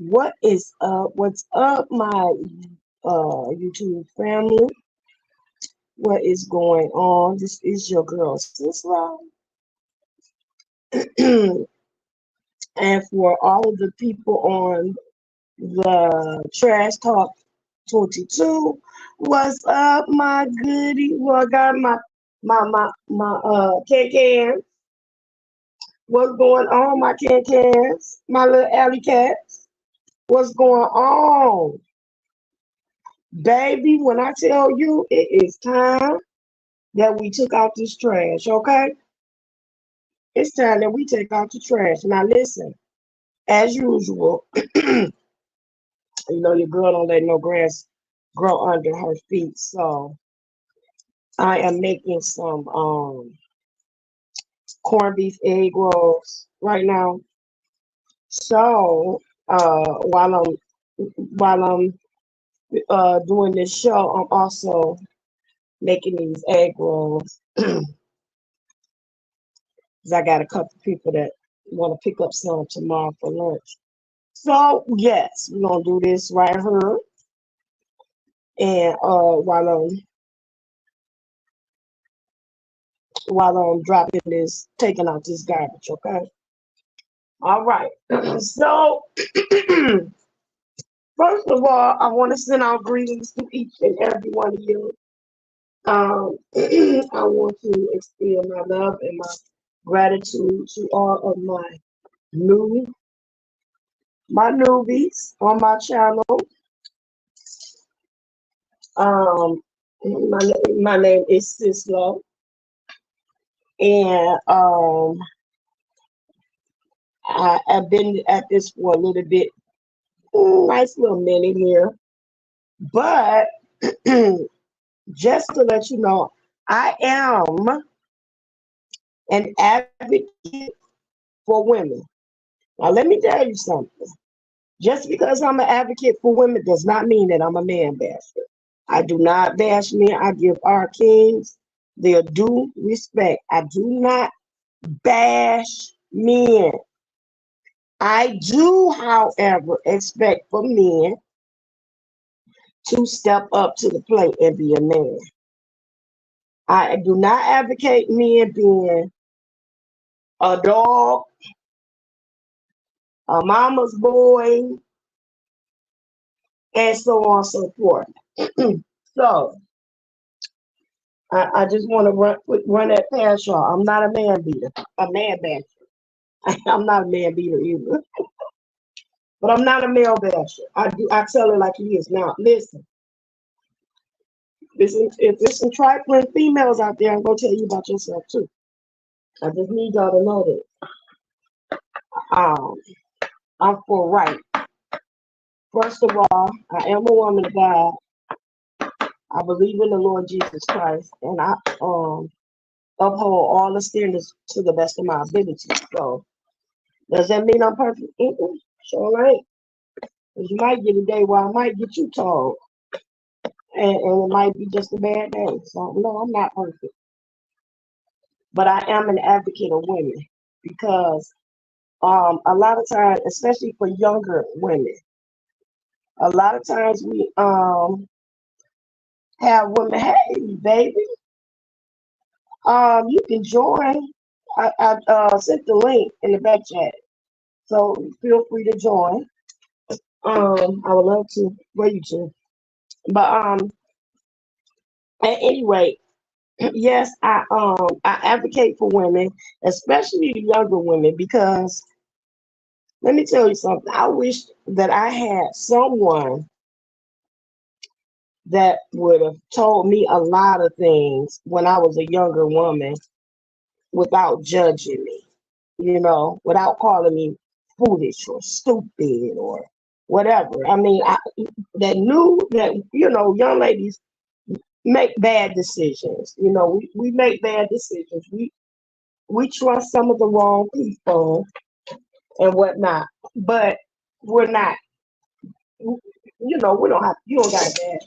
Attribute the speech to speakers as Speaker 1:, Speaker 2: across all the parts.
Speaker 1: What is up? What's up, my YouTube family? What is going on? This is your girl Sis-Lo. And for all of the people on the Trash Talk 22, what's up, my goodie? Well, I got my can. What's going on, my cans? My little alley cats. What's going on? Baby, when I tell you it is time that we took out this trash, okay? It's time that we take out the trash. Now listen, as usual, your girl don't let no grass grow under her feet. So I am making some corned beef egg rolls right now. So while I'm doing this show, I'm also making these egg rolls. 'Cause I got a couple people that want to pick up some tomorrow for lunch. So yes, we're gonna do this right here. And while I'm dropping this, taking out this garbage, okay? All right. So first of all, I want to send out greetings to each and every one of you. I want to extend my love and my gratitude to all of new my newbies on my channel. Um, my name is Sis-Lo, and I've been at this for a little bit, nice little minute here. But just to let you know, I am an advocate for women. Now, let me tell you something. Just because I'm an advocate for women does not mean that I'm a man basher. I do not bash men. I give our kings their due respect. I do not bash men. I do, however, expect for men to step up to the plate and be a man. I do not advocate men being a dog, a mama's boy, and so on and so forth. So I just want to run that past y'all. I'm not a man beater, a man basher. I'm not a man beater either, but I'm not a male basher. I tell it like it is. Now listen, if there's some trifling females out there, I'm gonna tell you about yourself too. I just need y'all to know that. Um, I'm for right. First of all, I am a woman of God. I believe in the Lord Jesus Christ, and I uphold all the standards to the best of my ability. So, does that mean I'm perfect? Sure ain't. Because you might get a day where I might get you told, and it might be just a bad day. So, no, I'm not perfect. But I am an advocate of women because a lot of times, especially for younger women, a lot of times we have women, hey, baby, you can join. I sent the link in the back chat, so feel free to join. I would love to for you to. But at any rate, yes, I advocate for women, especially younger women, because let me tell you something. I wish that I had someone that would have told me a lot of things when I was a younger woman without judging me, without calling me foolish or stupid or whatever. I mean, that knew that, young ladies make bad decisions. We make bad decisions. We trust some of the wrong people and whatnot, but we're not. We don't have. You don't got bad.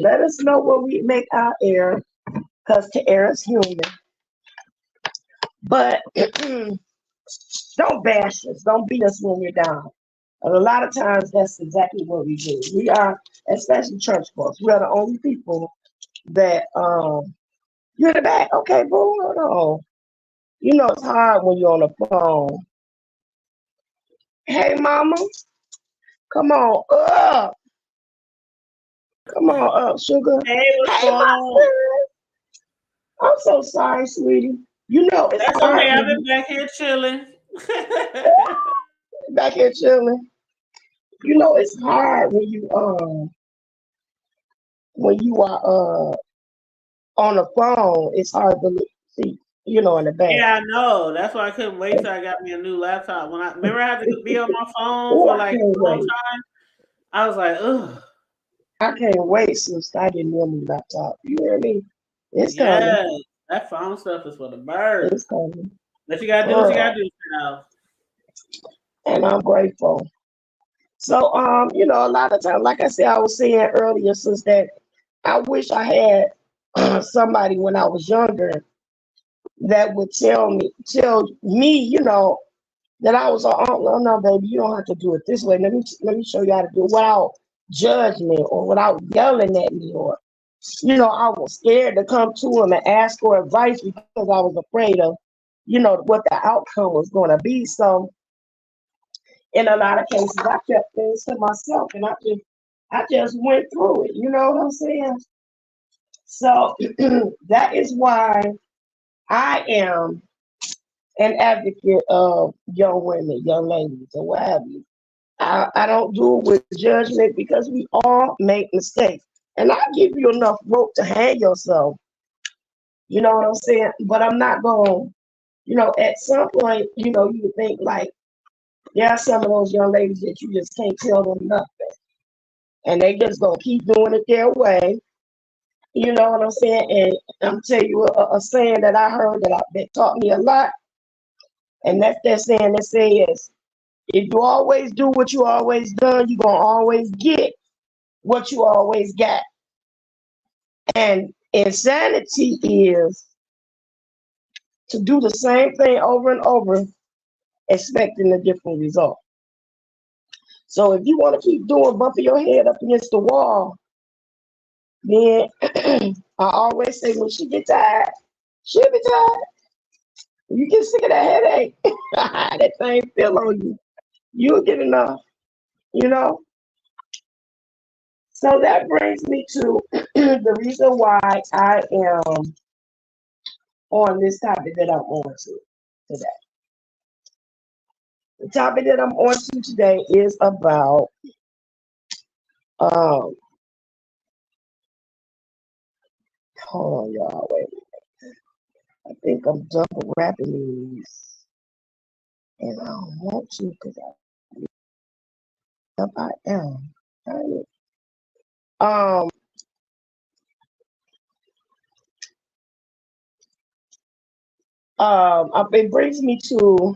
Speaker 1: Let us know when we make our error, because to err is human. But don't bash us. Don't beat us when we're down. And a lot of times that's exactly what we do. We are, especially church folks, we are the only people that you're in the back. Okay, boo, hold on. You know it's hard when you're on the phone. Hey mama, come on up. Come on up, sugar.
Speaker 2: Hey, what's
Speaker 1: Hey
Speaker 2: going
Speaker 1: my
Speaker 2: on?
Speaker 1: sis. I'm so sorry, sweetie. You know it's
Speaker 2: That's
Speaker 1: hard
Speaker 2: okay. I've
Speaker 1: when
Speaker 2: been
Speaker 1: you
Speaker 2: back here chilling.
Speaker 1: back here chilling. You know it's hard when you are on the phone. It's hard to see, in the back.
Speaker 2: Yeah, I know. That's why I couldn't wait till I got me a new laptop. When I remember I had to be on my phone
Speaker 1: Oh,
Speaker 2: for
Speaker 1: I
Speaker 2: like
Speaker 1: can't
Speaker 2: a long
Speaker 1: wait.
Speaker 2: time. I was like, ugh,
Speaker 1: I can't wait since I get me a new laptop. You hear me? It's coming.
Speaker 2: yes. That phone stuff is for the
Speaker 1: It's
Speaker 2: birds.
Speaker 1: coming.
Speaker 2: But you gotta do what
Speaker 1: For
Speaker 2: you gotta
Speaker 1: real.
Speaker 2: do now.
Speaker 1: And I'm grateful. So, a lot of times, like I said, I was saying earlier, since that I wish I had somebody when I was younger that would tell me, that I was, oh no, baby, you don't have to do it this way. Let me show you how to do it without judgment or without yelling at me, or I was scared to come to him and ask for advice because I was afraid of, what the outcome was going to be. So in a lot of cases, I kept things to myself, and I just went through it. You know what I'm saying? So that is why I am an advocate of young women, young ladies, or what have you. I don't do it with judgment because we all make mistakes. And I give you enough rope to hang yourself. You know what I'm saying? But I'm not going, at some point, you think like, there are some of those young ladies that you just can't tell them nothing. And they just gonna keep doing it their way. You know what I'm saying? And I'm tell you a saying that I heard that taught me a lot, and that's that saying that says, if you always do what you always done, you're gonna always get what you always got. And insanity is to do the same thing over and over, expecting a different result. So if you want to keep doing bumping your head up against the wall, then I always say when she get tired, she'll be tired. You get sick of that headache, that thing feel on you. You'll get enough, you know. So that brings me to the reason why I am on this topic that I'm on to today. The topic that I'm on to today is about um hold on y'all, wait. I think I'm double wrapping these and I don't want to because I am. Um it brings me to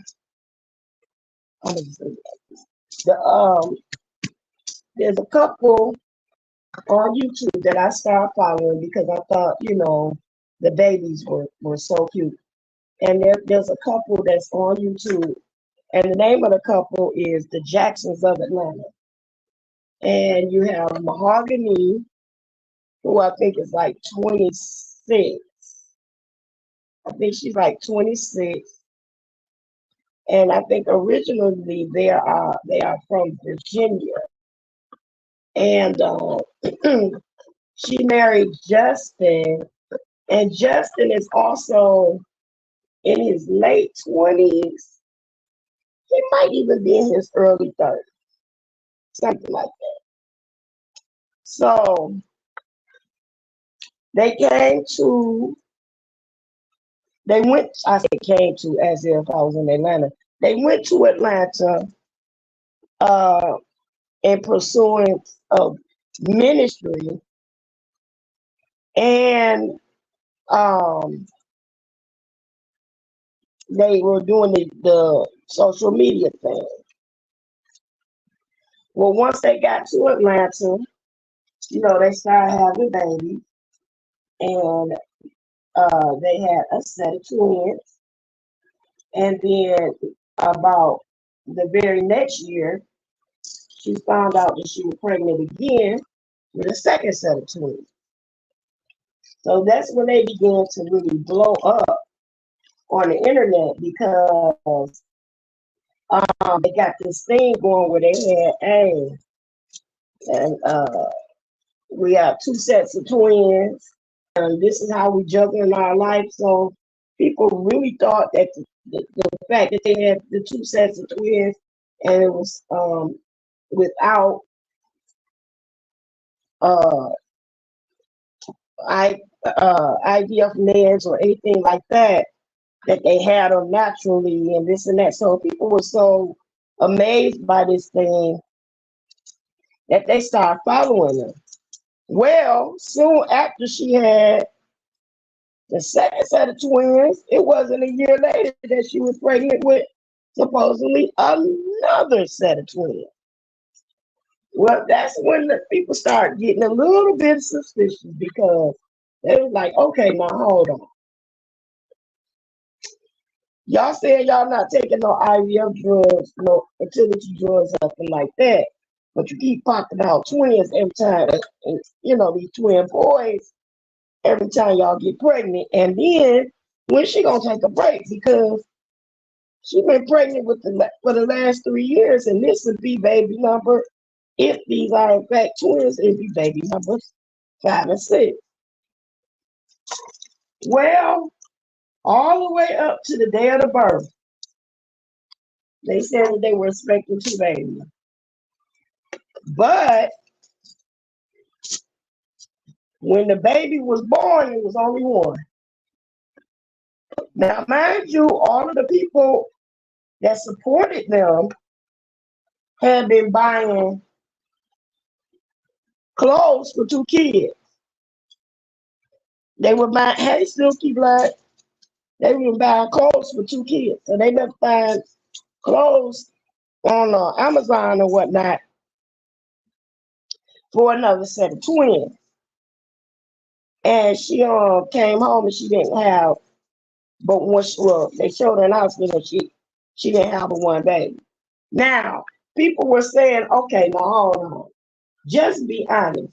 Speaker 1: the there's a couple on YouTube that I started following because I thought, the babies were so cute. And there's a couple that's on YouTube, and the name of the couple is the Jacksons of Atlanta. And you have Mahogany, who I think is like 26. I think she's like 26. And I think originally they are from Virginia. And she married Justin, and Justin is also in his late 20s. He might even be in his early 30s, something like that. So they came to, they went, I say came to as if I was in Atlanta. They went to Atlanta uh, in pursuance of ministry, and um, they were doing the social media thing. Well, once they got to Atlanta, they started having babies, and they had a set of twins. And then about the very next year, she found out that she was pregnant again with a second set of twins. So that's when they began to really blow up on the internet because they got this thing going where they had, hey, and we have two sets of twins, and this is how we juggling our life. So people really thought that the fact that they had the two sets of twins and it was without uh, IVF meds or anything like that, that they had them naturally and this and that. So people were so amazed by this thing that they started following her. Well, soon after she had the second set of twins, it wasn't a year later that she was pregnant with supposedly another set of twins. Well, that's when the people start getting a little bit suspicious because they was like, okay, now hold on. Y'all saying y'all not taking no IVF drugs, no fertility drugs, nothing like that. But you keep popping out twins every time, and these twin boys every time y'all get pregnant. And then when she gonna take a break because she been pregnant for the last 3 years, and this would be baby number. If these are in fact twins, it'd be baby numbers 5 and 6. Well, all the way up to the day of the birth, they said that they were expecting 2 babies. But when the baby was born, it was only 1. Now, mind you, all of the people that supported them had been buying clothes for 2 kids. They were buying, hey, Silky Black, they were buying clothes for 2 kids. So they never find clothes on Amazon or whatnot for another set of twins. And she came home and she didn't have, but they showed her an announcement and she didn't have a 1 baby. Now, people were saying, okay, now hold on. Just be honest.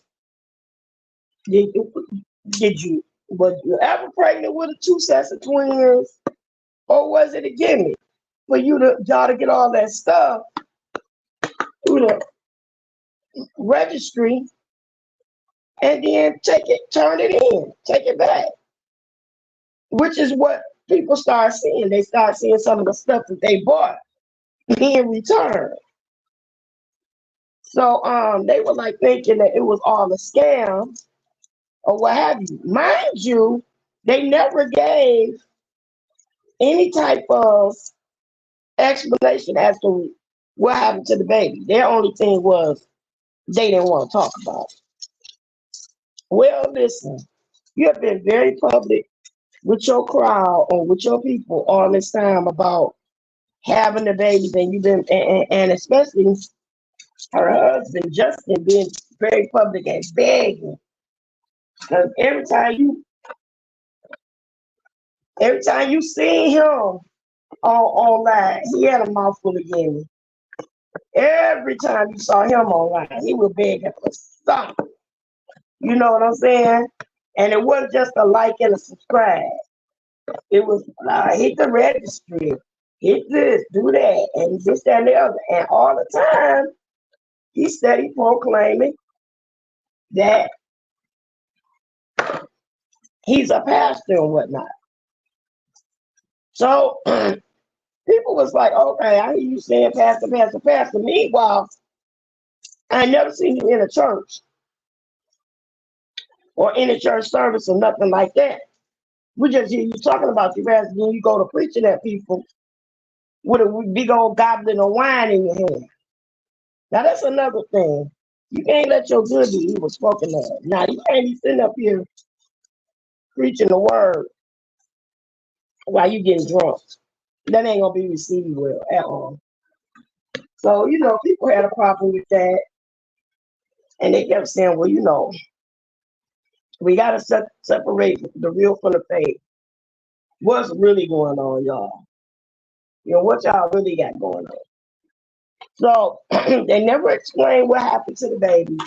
Speaker 1: Was you ever pregnant with 2 sets of twins? Or was it a gimmick for y'all to get all that stuff through the registry and then turn it in, take it back? Which is what people start seeing. They start seeing some of the stuff that they bought being returned. So they were like thinking that it was all a scam or what have you. Mind you, they never gave any type of explanation as to what happened to the baby. Their only thing was they didn't want to talk about it. Well, listen, you have been very public with your crowd or with your people all this time about having the babies, and you've been, and especially her husband Justin being very public and begging, because every time you see him online, he had a mouthful of gaming. Every time you saw him online, he was begging for something. You know what I'm saying? And it wasn't just a like and a subscribe. It was hit the registry, hit this, do that, and this, that, and the other. And all the time, he steady proclaiming that he's a pastor and whatnot. So people was like, okay, I hear you saying pastor, pastor, pastor. Meanwhile, I never seen you in a church or in a church service or nothing like that. We just hear you talking about your pastor, then you go to preaching at people with a big old goblet of wine in your hand. Now that's another thing. You can't let your good be evil spoken of. Now you can't be sitting up here preaching the word while you getting drunk. That ain't gonna be received well at all. So, people had a problem with that. And they kept saying, well, we gotta separate the real from the fake. What's really going on, y'all? What y'all really got going on? So they never explained what happened to the baby.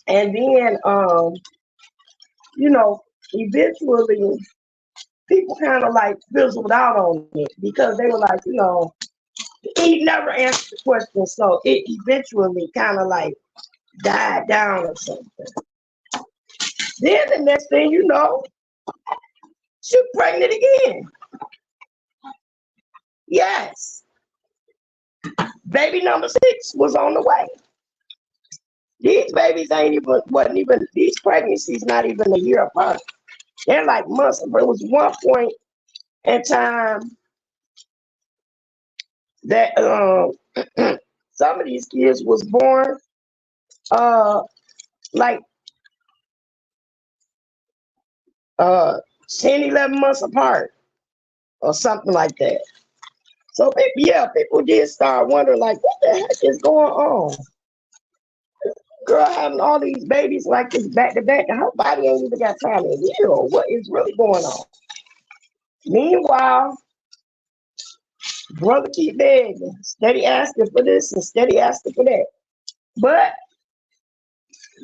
Speaker 1: And then, you know, eventually people kind of like fizzled out on it because they were like, you know, he never answered the question. So it eventually kind of like died down or something. Then the next thing you know, she's pregnant again. Yes. Baby number 6 was on the way. These babies wasn't even, these pregnancies not even a year apart. They're like months, but it was one point in time that some of these kids was born like 10, 11 months apart or something like that. So people did start wondering like, what the heck is going on? Girl having all these babies like this back to back, and her body ain't even got time to heal. What is really going on? Meanwhile, brother keep begging, steady asking for this and steady asking for that. But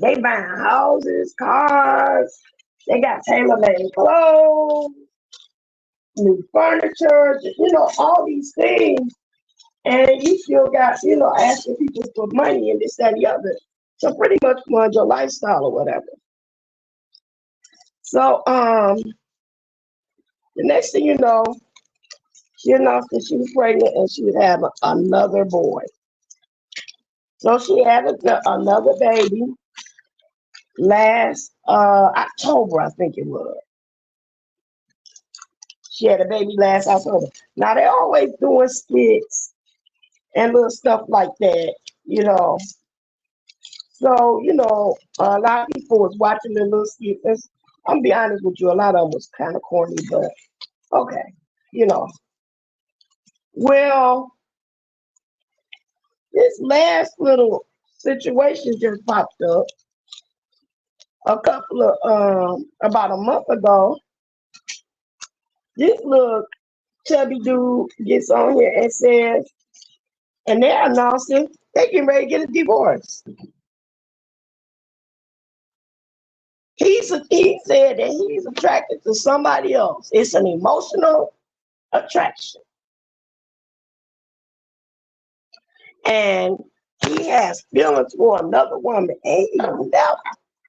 Speaker 1: they buying houses, cars, they got tailor-made clothes, new furniture, you know, all these things. And you still got, you know, asking people for money and this, that, and the other. So pretty much fund your lifestyle or whatever. So the next thing you know, she announced that she was pregnant and she would have another boy. So she had another baby last October, I think it was. She had a baby last October. Now they always doing skits and little stuff like that, you know. So, you know, a lot of people was watching the little skits. I'm gonna be honest with you, a lot of them was kind of corny, but okay, you know. Well, this last little situation just popped up a couple of about a month ago. This little chubby dude gets on here and says, and they're announcing they getting ready to get a divorce. He said that he's attracted to somebody else. It's an emotional attraction. And he has feelings for another woman, and he left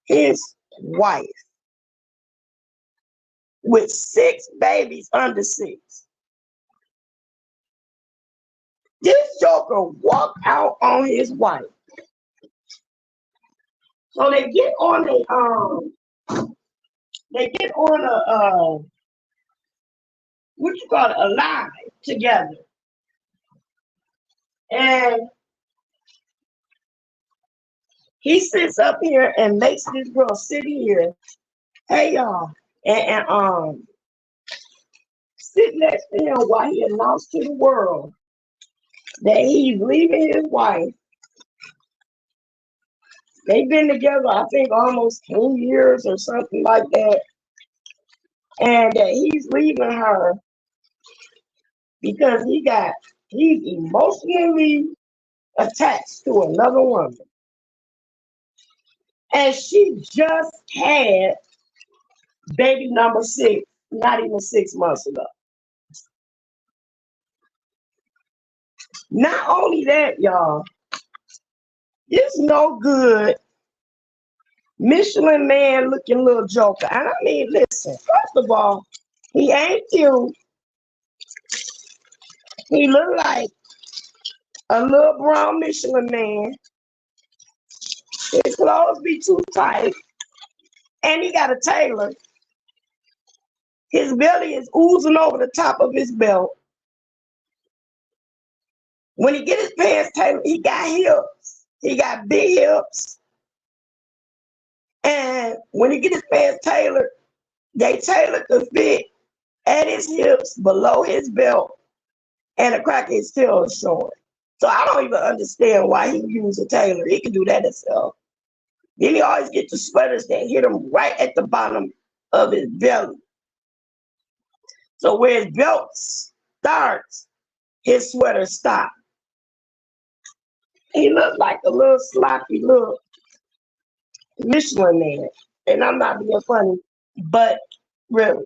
Speaker 1: his wife with 6 babies under 6. This joker walked out on his wife. So they get on a what you call it, a live together. And he sits up here and makes this girl sit here, hey y'all, and sit next to him while he announced to the world that he's leaving his wife. They've been together, I think, almost 10 years or something like that. And that he's leaving her because he's emotionally attached to another woman. And she just had baby number 6, not even 6 months ago. Not only that, y'all, this no good Michelin man looking little joker. And I mean, listen, first of all, he ain't cute. He look like a little brown Michelin man. His clothes be too tight. And he got a tailor. His belly is oozing over the top of his belt. When he get his pants tailored, he got hips. He got big hips. And when he get his pants tailored, they tailored to fit at his hips, below his belt, and the crack of his tail is showing. So I don't even understand why he used a tailor. He can do that himself. Then he always get the sweaters that hit him right at the bottom of his belly. So where his belt starts, his sweater stops. He looked like a little sloppy little Michelin man. And I'm not being funny, but really.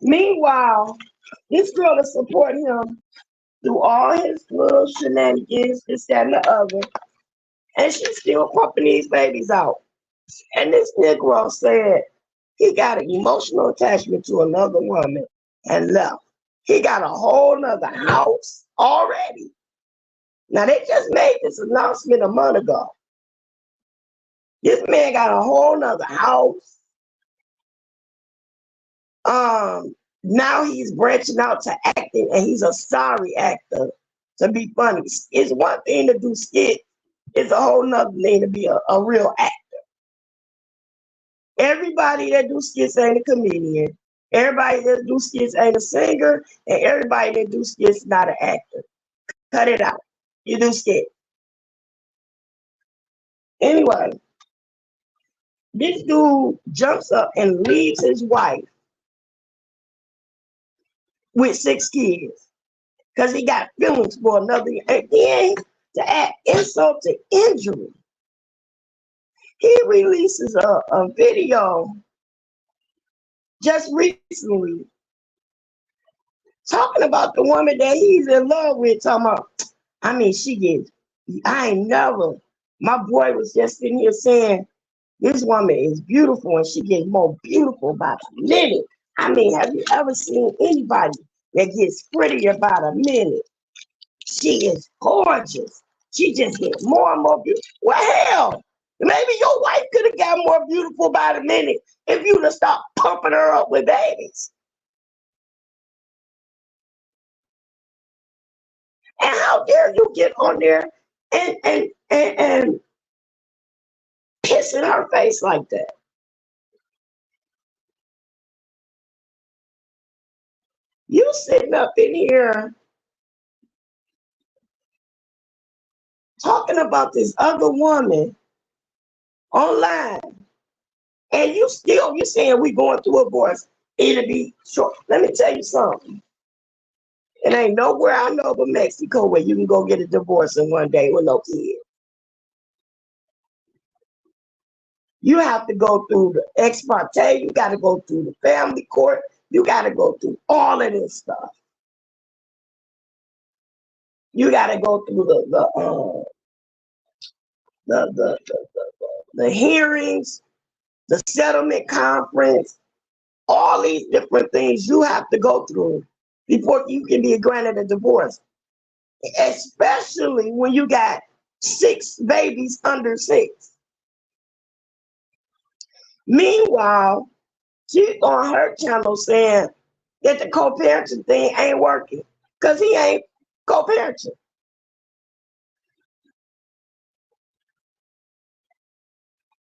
Speaker 1: Meanwhile, this girl is supporting him through all his little shenanigans, this, that, and the other. And she's still pumping these babies out. And this Negro said he got an emotional attachment to another woman and left. He got a whole nother house already. Now they just made this announcement a month ago. This man got a whole nother house. Now he's branching out to acting, and he's a sorry actor to be funny. It's one thing to do skits. It's a whole nother thing to be a real actor. Everybody that do skits ain't a comedian. Everybody that do skits ain't a singer, and everybody that do skits not an actor. Cut it out. You do skits. Anyway, this dude jumps up and leaves his wife with 6 kids because he got feelings for another. And then to add insult to injury, he releases a video just recently talking about the woman that he's in love with, talking about, I mean, she gets, I ain't never, my boy was just sitting here saying, this woman is beautiful and she gets more beautiful by the minute. I mean, have you ever seen anybody that gets prettier by the minute? She is gorgeous. She just gets more and more beautiful. Well, hell, maybe your wife could have got more beautiful by the minute if you'd have stopped pumping her up with babies. And how dare you get on there and piss in her face like that? You sitting up in here talking about this other woman online, and you saying we going through a divorce. It'll be short. Let me tell you something. It ain't nowhere I know but Mexico where you can go get a divorce in one day with no kids. You have to go through the ex parte. You got to go through the family court. You got to go through all of this stuff. You got to go through the hearings, the settlement conference, all these different things you have to go through before you can be granted a divorce. Especially when you got 6 babies under 6. Meanwhile, she's on her channel saying that the co-parenting thing ain't working because he ain't co-parenting.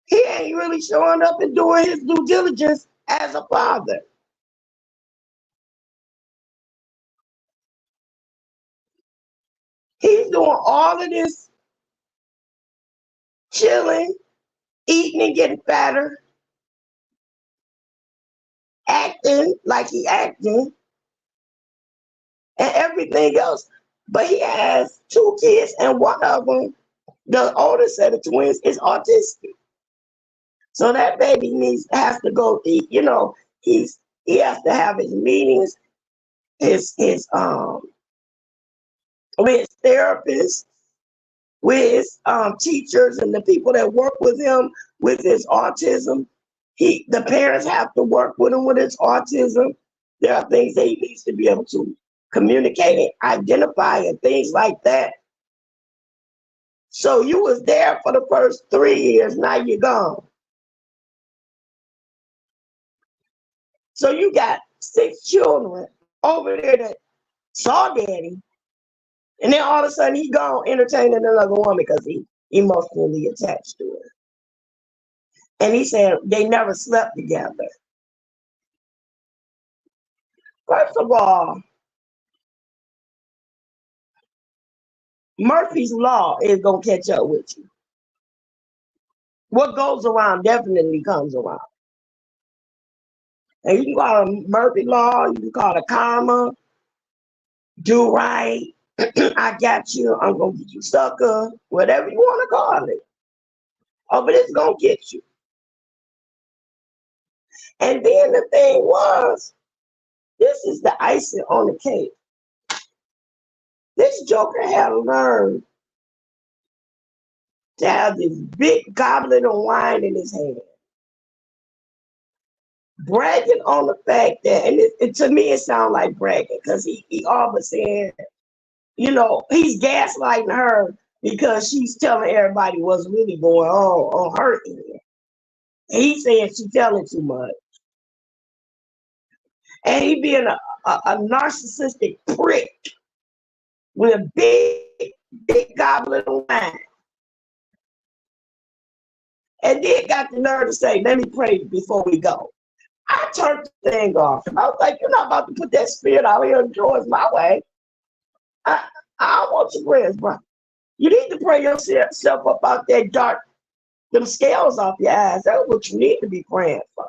Speaker 1: He ain't really showing up and doing his due diligence as a father. He's doing all of this chilling, eating and getting fatter, acting like he acting, and everything else. But he has 2 kids, and one of them, the oldest set of twins, is autistic. So that baby has to go, he has to have his meetings, his with his therapists, with his teachers and the people that work with him with his autism. The parents have to work with him with his autism. There are things that he needs to be able to communicate and identify and things like that. So you was there for the first 3 years, now you're gone. So you got 6 children over there that saw daddy, and then all of a sudden he gone entertaining another woman because he emotionally attached to her. And he said they never slept together. First of all, Murphy's Law is going to catch up with you. What goes around definitely comes around. And you can call it Murphy Law, you can call it karma, do right, I got you. I'm gonna get you sucker, whatever you want to call it. Oh, but it's gonna get you. And then the thing was, this is the icing on the cake. This joker had learned to have this big goblet of wine in his hand, bragging on the fact that, and to me it sounds like bragging because he always saying, he's gaslighting her because she's telling everybody what's really going on her end. And he's saying she's telling too much. And he being a narcissistic prick with a big goblet of wine. And then got the nerve to say, let me pray before we go. I turned the thing off. I was like, you're not about to put that spirit out here and yours my way. I don't want your prayers, bro. You need to pray yourself up out that dark, them scales off your eyes. That's what you need to be praying for.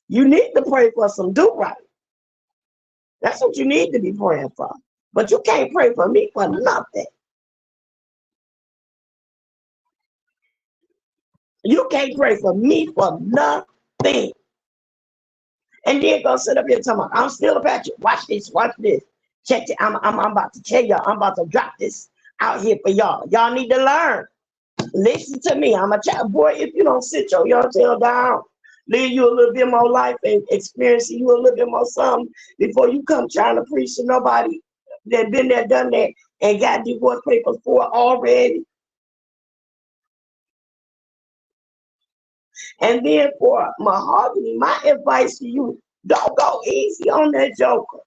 Speaker 1: You need to pray for some do-right. That's what you need to be praying for. But you can't pray for me for nothing. You can't pray for me for nothing. And then go sit up here and tell me, I'm still about you. Watch this, watch this. Check it. I'm about to tell y'all, I'm about to drop this out here for y'all. Y'all need to learn. Listen to me. I'm a child. Boy, if you don't sit your young tail down, live you a little bit more life and experience you a little bit more something before you come trying to preach to nobody that been there, done that, and got divorce papers for already. And then for Mahogany, my advice to you, don't go easy on that joker.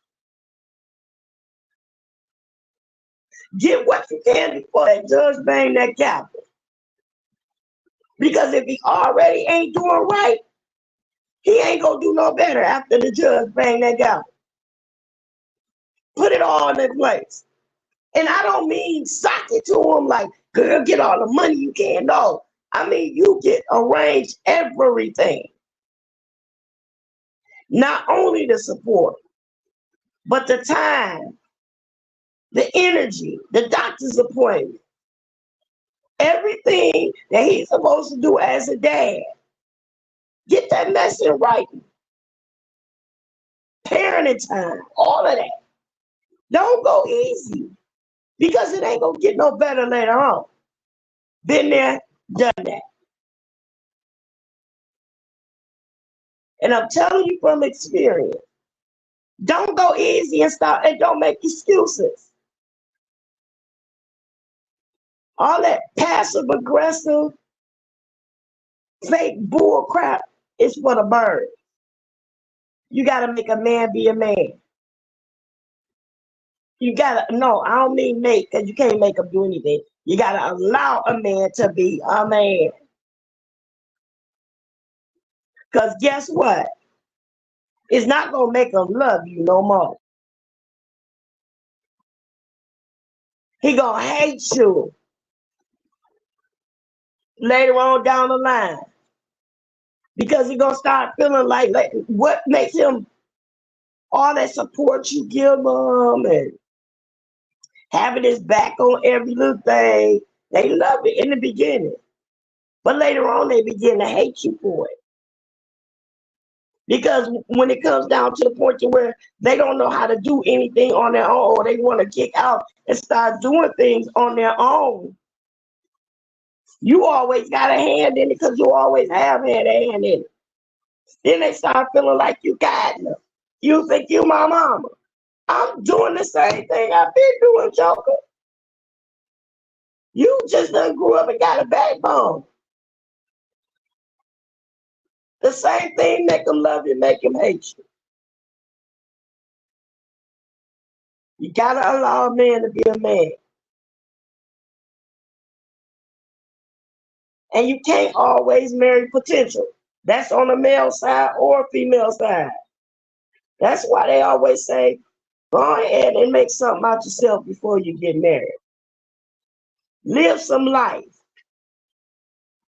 Speaker 1: Get what you can before that judge bang that gavel. Because if he already ain't doing right, he ain't gonna do no better after the judge bang that gavel. Put it all in place. And I don't mean sock it to him like, girl, get all the money you can. No. I mean, you get arrange everything. Not only the support, but the time, the energy, the doctor's appointment, everything that he's supposed to do as a dad. Get that mess in writing. Parenting time, all of that. Don't go easy because it ain't gonna get no better later on. Been there, done that. And I'm telling you from experience, don't go easy and stop and don't make excuses. All that passive aggressive, fake bull crap is for the birds. You gotta make a man be a man. You gotta, no, I don't mean make, because you can't make him do anything. You gotta allow a man to be a man. Because guess what? It's not gonna make him love you no more. He gonna hate you later on down the line. Because he gonna start feeling like what makes him all that support you give him and having his back on every little thing. They love it in the beginning. But later on they begin to hate you for it. Because when it comes down to the point to where they don't know how to do anything on their own, or they want to kick out and start doing things on their own, you always got a hand in it because you always have had a hand in it. Then they start feeling like you got them. You think you my mama. I'm doing the same thing I've been doing, Joker. You just done grew up and got a backbone. The same thing make them love you, make them hate you. You gotta allow a man to be a man. And you can't always marry potential. That's on the male side or female side. That's why they always say, go ahead and make something out yourself before you get married. Live some life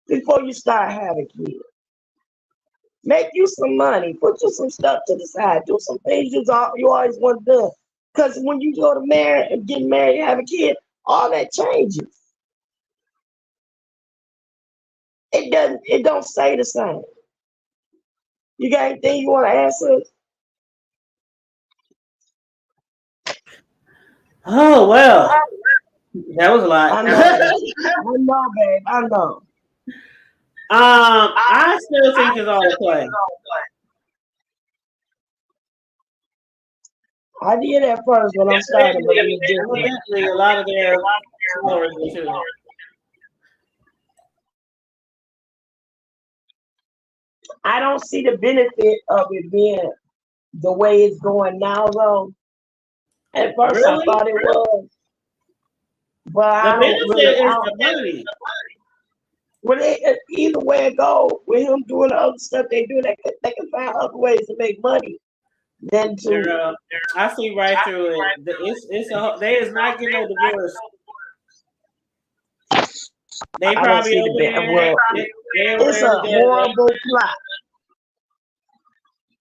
Speaker 1: before you start having kids. Make you some money. Put you some stuff to the side. Do some things you always want to do. Because when you go to marry and get married and have a kid, all that changes. It don't stay the same. You got anything you want to ask us?
Speaker 2: Oh well, that was a lot.
Speaker 1: I know, I know, babe. I know.
Speaker 2: I still think it's all a play.
Speaker 1: I did at first when I'm starting, but it's different.
Speaker 2: Evidently, a lot of their followers do too.
Speaker 1: I don't see the benefit of it being the way it's going now, though. At first, I
Speaker 2: Really?
Speaker 1: thought it was, but
Speaker 2: The
Speaker 1: I don't really.
Speaker 2: benefit is the money.
Speaker 1: Well, either way it goes, with him doing the other stuff they do, they can find other ways to make money than to.
Speaker 2: Girl, I see right through it. They is not getting no divorce. They
Speaker 1: I don't
Speaker 2: probably
Speaker 1: see the
Speaker 2: over
Speaker 1: benefit.
Speaker 2: there.
Speaker 1: Well, it's a horrible plot.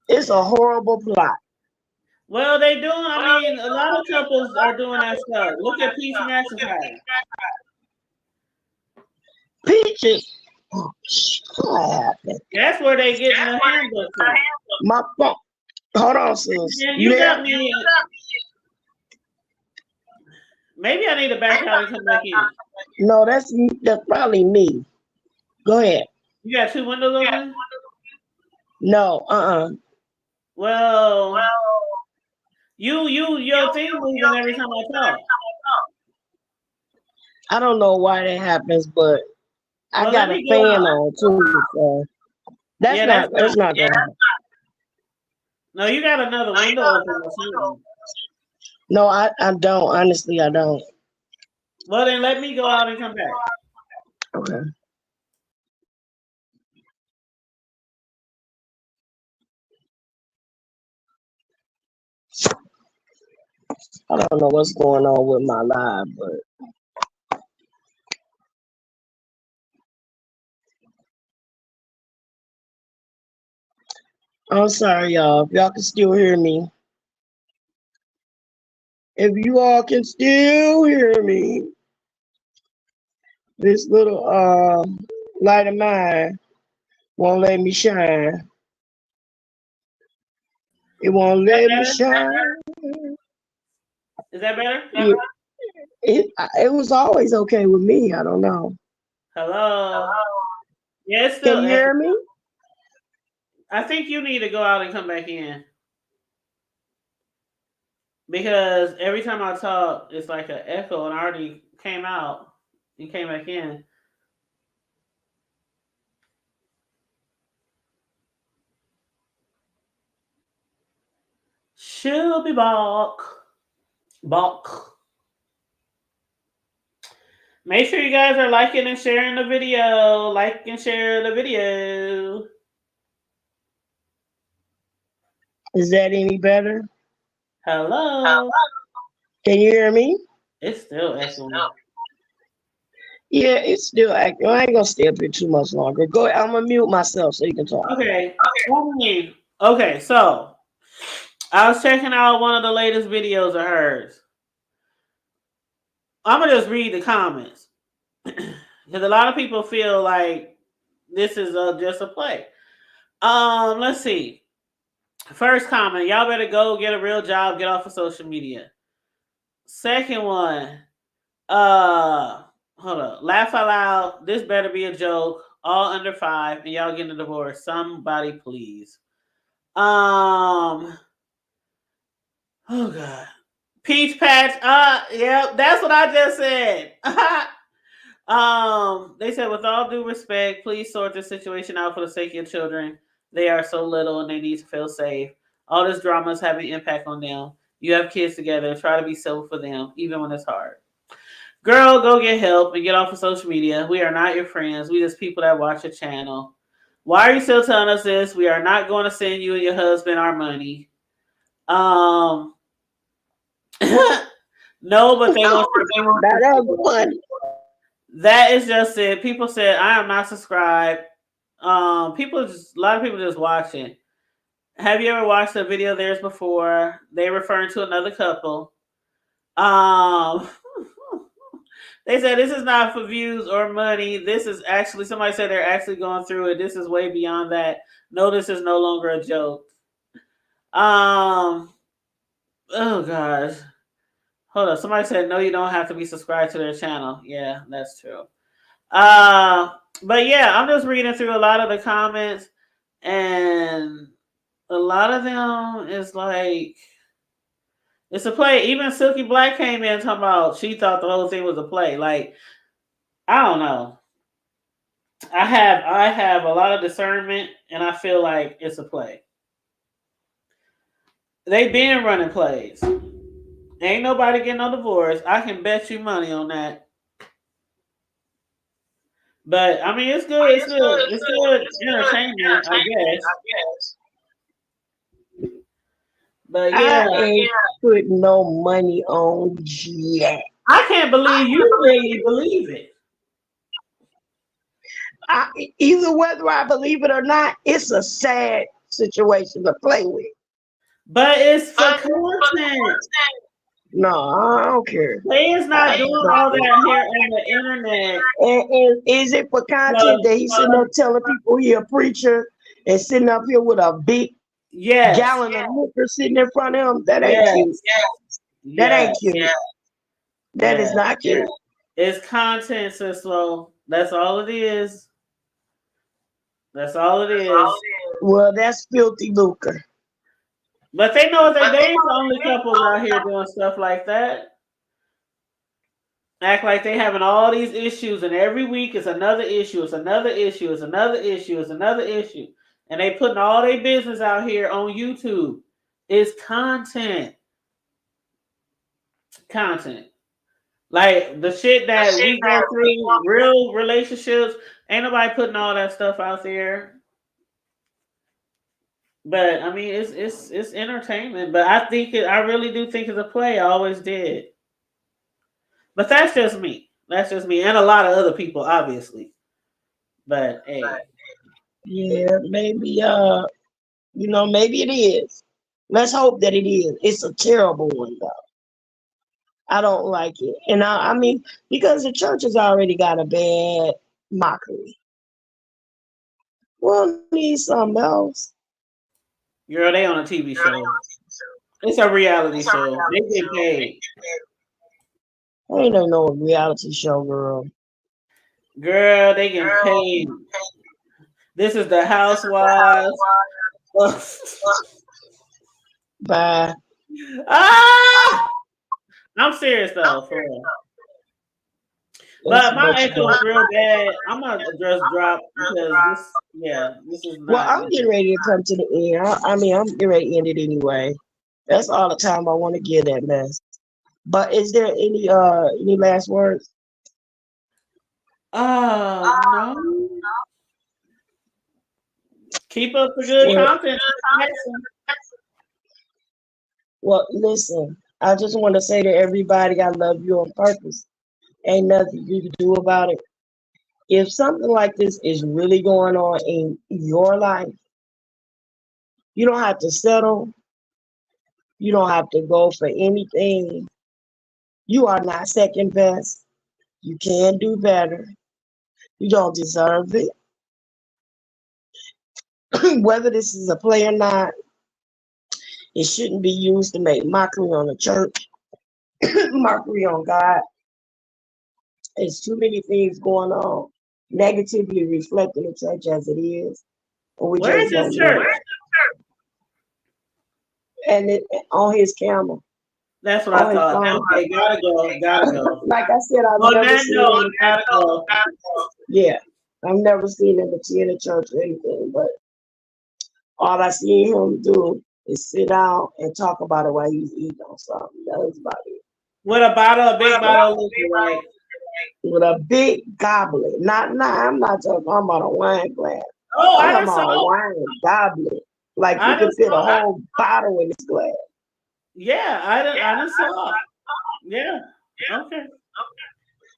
Speaker 1: It's a horrible plot.
Speaker 2: Well, they doing. I mean, a lot of couples are doing that stuff. Look at Peach McIntyre.
Speaker 1: Peaches. Oh, what happened?
Speaker 2: That's where they getting the handbook from.
Speaker 1: My phone. Hold on, sis.
Speaker 2: You got me. Maybe I need to back out and come back in.
Speaker 1: No, that's probably me. Go ahead.
Speaker 2: You got two windows open?
Speaker 1: No,
Speaker 2: Well, your thing moving every time I talk.
Speaker 1: I don't know why that happens, but I got a fan on too. So that's not gonna happen.
Speaker 2: No, you got another window open or something.
Speaker 1: No, I don't. Honestly, I don't.
Speaker 2: Well, then let me go out and come back.
Speaker 1: Okay. I don't know what's going on with my live, but I'm sorry, y'all. If y'all can still hear me. If you all can still hear me, this little light of mine won't let me shine. It won't let me shine.
Speaker 2: Is that better?
Speaker 1: It was always okay with me. I don't know.
Speaker 2: Hello. Yeah, still.
Speaker 1: Can you hear me?
Speaker 2: I think you need to go out and come back in. Because every time I talk, it's like an echo, and I already came out and came back in. She'll be back. Make sure you guys are liking and sharing the video. Like and share the video.
Speaker 1: Is that any better?
Speaker 2: Hello.
Speaker 1: Can you hear me?
Speaker 2: It's still echoing.
Speaker 1: Yeah, it's still acting. I ain't gonna stay up here too much longer. Go ahead. I'm gonna mute myself so you can talk.
Speaker 2: Okay, so I was checking out one of the latest videos of hers. I'm gonna just read the comments because a lot of people feel like this is just a play. Let's see. First comment: y'all better go get a real job. Get off of social media. Second one. Hold up. Laugh out loud. This better be a joke. All under 5, and y'all getting a divorce. Somebody please. Oh god. Peach patch. Yeah, that's what I just said. They said, with all due respect, please sort this situation out for the sake of your children. They are so little and they need to feel safe. All this drama is having impact on them. You have kids together. Try to be civil for them, even when it's hard. Girl, go get help and get off of social media. We are not your friends. We just people that watch your channel. Why are you still telling us this? We are not going to send you and your husband our money. No, but they want
Speaker 1: to.
Speaker 2: That is just it. People said I am not subscribed. A lot of people just watching. Have you ever watched a video of theirs before? They referring to another couple. Um, they said this is not for views or money. This is actually somebody said they're actually going through it. This is way beyond that. No, this is no longer a joke. Um, oh gosh. Hold up. Somebody said no, you don't have to be subscribed to their channel. Yeah, that's true. Uh, but yeah, I'm just reading through a lot of the comments, and a lot of them is like it's a play. Even Silky Black came in talking about she thought the whole thing was a play. Like I don't know. I have a lot of discernment, and I feel like it's a play. They been running plays. Ain't nobody getting no divorce. I can bet you money on that. But I mean, it's good. It's good. It's good entertainment, I guess. But
Speaker 1: I
Speaker 2: yeah,
Speaker 1: ain't putting no money on yet.
Speaker 2: I can't believe you really believe it.
Speaker 1: Either whether I believe it or not, it's a sad situation to play with.
Speaker 2: But it's for content.
Speaker 1: No, I don't care.
Speaker 2: They is not
Speaker 1: I
Speaker 2: doing
Speaker 1: don't
Speaker 2: all
Speaker 1: care.
Speaker 2: that here on the internet.
Speaker 1: And is it for content that he's sitting up telling people he a preacher and sitting up here with a big
Speaker 2: Yes.
Speaker 1: gallon of liquor sitting in front of him? That ain't cute.
Speaker 2: Yes.
Speaker 1: That ain't
Speaker 2: Yes.
Speaker 1: cute. That is
Speaker 2: Yes.
Speaker 1: not cute.
Speaker 2: It's content, Sis-Lo. That's all it is. That's all it is.
Speaker 1: Well, that's filthy lucre.
Speaker 2: But they know they ain't the only couples out here doing stuff like that. Act like they having all these issues, and every week it's another issue, it's another issue, it's another issue, it's another issue. And they putting all their business out here on YouTube. It's content. Content. Like the shit that we go through, real relationships, ain't nobody putting all that stuff out there. But I mean, it's entertainment. But I really do think it's a play. I always did. But that's just me. That's just me, and a lot of other people, obviously. But hey,
Speaker 1: Yeah, maybe maybe it is. Let's hope that it is. It's a terrible one though. I don't like it. And I mean, because the church has already got a bad mockery. We'll need something else.
Speaker 2: girl, they on a TV show. It's a reality show. They get paid.
Speaker 1: Ain't no reality show, girl.
Speaker 2: Girl, they get paid. This is the Housewives.
Speaker 1: Bye.
Speaker 2: Ah! I'm serious though, for real. But my echo is real bad. I'm gonna just drop because this is
Speaker 1: Well,
Speaker 2: not.
Speaker 1: I'm getting ready to come to the end. I mean, I'm getting ready to end it anyway. That's all the time I want to give that mess. But is there any last words?
Speaker 2: No. Keep up the good
Speaker 1: Well,
Speaker 2: content.
Speaker 1: well, listen. I just want to say to everybody, I love you on purpose. Ain't nothing you can do about it. If something like this is really going on in your life, you don't have to settle. You don't have to go for anything. You are not second best. You can do better. You don't deserve it. Whether this is a play or not, it shouldn't be used to make mockery on the church, mockery on God. There's too many things going on, negatively reflecting the church as it is. And we
Speaker 2: Where
Speaker 1: just
Speaker 2: is this
Speaker 1: don't know
Speaker 2: church?
Speaker 1: it. And on his camera,
Speaker 2: That's what I
Speaker 1: on his
Speaker 2: thought.
Speaker 1: phone.
Speaker 2: Okay, gotta go. Gotta go.
Speaker 1: Like I said, I've
Speaker 2: On
Speaker 1: never
Speaker 2: that
Speaker 1: seen
Speaker 2: note,
Speaker 1: him.
Speaker 2: gotta go.
Speaker 1: Yeah, I've never seen him attend a church or anything, but all I see him do is sit down and talk about it while he's eating on something. That was about it.
Speaker 2: With a big bottle of liquor, right?
Speaker 1: With a big goblet. I'm not talking about a wine glass.
Speaker 2: Oh,
Speaker 1: I'm
Speaker 2: I
Speaker 1: talking
Speaker 2: done
Speaker 1: about a
Speaker 2: saw.
Speaker 1: wine goblet. Like
Speaker 2: I
Speaker 1: you
Speaker 2: done
Speaker 1: could fit a
Speaker 2: saw.
Speaker 1: whole bottle in his glass.
Speaker 2: Yeah, I done saw. Yeah. Okay.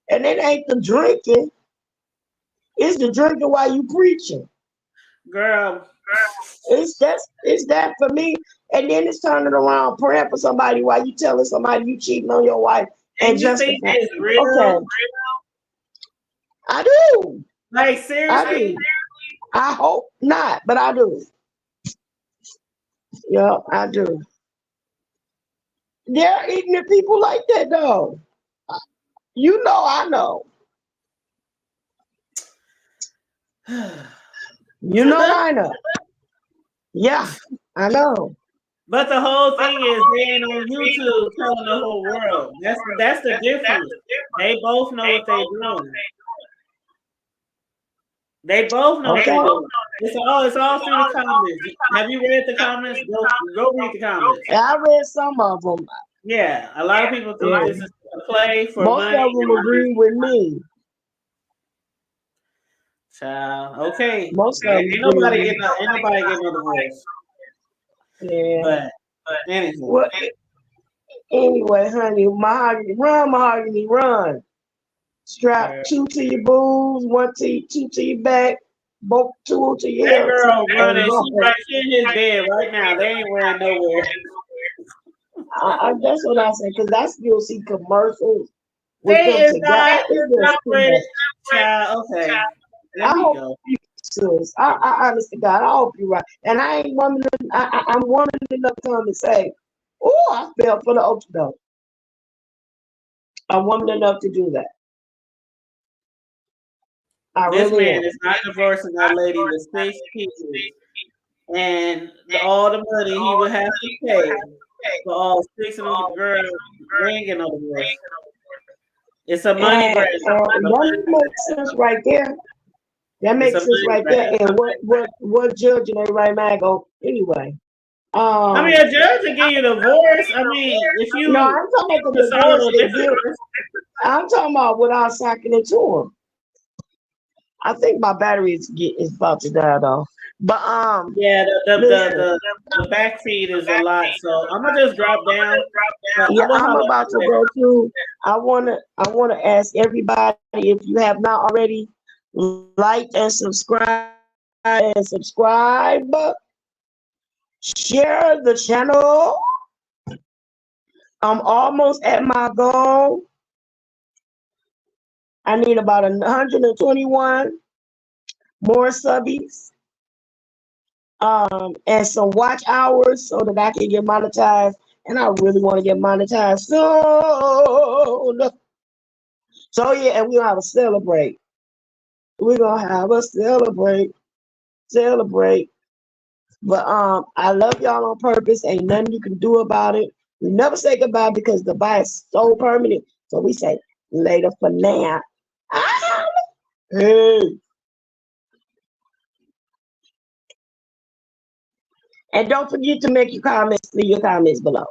Speaker 1: And it ain't the drinking. It's the drinking while you preaching.
Speaker 2: Girl,
Speaker 1: It's that for me. And then it's turning around praying for somebody while you telling somebody you cheating on your wife
Speaker 2: and
Speaker 1: and
Speaker 2: you think
Speaker 1: justifying.
Speaker 2: it's
Speaker 1: Okay,
Speaker 2: real?
Speaker 1: I do.
Speaker 2: Like
Speaker 1: I
Speaker 2: seriously?
Speaker 1: do. I hope not, but I do. Yeah, I do. There are ignorant people like that though. You know, I know. You know, I know. Yeah, I know.
Speaker 2: But the whole thing is they ain't on YouTube telling the whole world. That's the difference. They both know what they doing. They both know what
Speaker 1: Okay.
Speaker 2: they doing. It's all through the comments. Have you read the comments? Go read the comments.
Speaker 1: I read some of them.
Speaker 2: Yeah, a lot of people think
Speaker 1: Yeah.
Speaker 2: this is a play for
Speaker 1: Most of
Speaker 2: money.
Speaker 1: them agree with me.
Speaker 2: Child, okay.
Speaker 1: Most of
Speaker 2: Ain't,
Speaker 1: them
Speaker 2: ain't
Speaker 1: agree
Speaker 2: nobody
Speaker 1: with
Speaker 2: getting a, ain't nobody getting a divorce.
Speaker 1: me. Yeah.
Speaker 2: But anywho,
Speaker 1: Well, anyway, honey, mahogany, run. Strap
Speaker 2: girl.
Speaker 1: two to your boobs, two to your back, both two to your
Speaker 2: That
Speaker 1: hips,
Speaker 2: girl
Speaker 1: and
Speaker 2: running, she in his bed right now. They ain't running nowhere.
Speaker 1: that's what I said, because I still see commercials with
Speaker 2: They
Speaker 1: them
Speaker 2: is
Speaker 1: together.
Speaker 2: not
Speaker 1: It's just too
Speaker 2: separated.
Speaker 1: much.
Speaker 2: Child, okay. Let
Speaker 1: I
Speaker 2: me
Speaker 1: hope
Speaker 2: go.
Speaker 1: you sis. I honest to God, I hope you're right. And I ain't woman. I'm woman enough to come and say, "Oh, I fell for the ultimate." I'm woman enough to do that. I
Speaker 2: This
Speaker 1: really
Speaker 2: man
Speaker 1: am.
Speaker 2: is not divorcing that lady with 6 kids and all the money he would have to pay for all 6 of them girls. They ain't getting no divorce. It's a money grab.
Speaker 1: And that makes sense right there. That
Speaker 2: It's a
Speaker 1: makes sense
Speaker 2: money
Speaker 1: right there.
Speaker 2: grab.
Speaker 1: And what judge in their right mind go anyway?
Speaker 2: I mean,
Speaker 1: Um,
Speaker 2: a judge will give you a divorce. I mean, if
Speaker 1: no,
Speaker 2: you
Speaker 1: I'm talking about the
Speaker 2: concerned a
Speaker 1: divorce
Speaker 2: little
Speaker 1: they
Speaker 2: different.
Speaker 1: give. I'm talking about without sacking it to them. I think my battery is about to die though. But
Speaker 2: Yeah,
Speaker 1: listen,
Speaker 2: the back feed is a lot. So I'm gonna just drop down. But
Speaker 1: yeah,
Speaker 2: I'm gonna
Speaker 1: I'm
Speaker 2: holler
Speaker 1: about
Speaker 2: at
Speaker 1: to
Speaker 2: you
Speaker 1: go to. I wanna ask everybody if you have not already, like and subscribe, share the channel. I'm almost at my goal. I need about 121 more subbies, and some watch hours so that I can get monetized. And I really want to get monetized soon. So yeah, and we're gonna have a celebrate. We're gonna have a celebrate. But I love y'all on purpose. Ain't nothing you can do about it. We never say goodbye because goodbye is so permanent. So we say later for now. Ah, hey. And don't forget to make your comments, leave your comments below.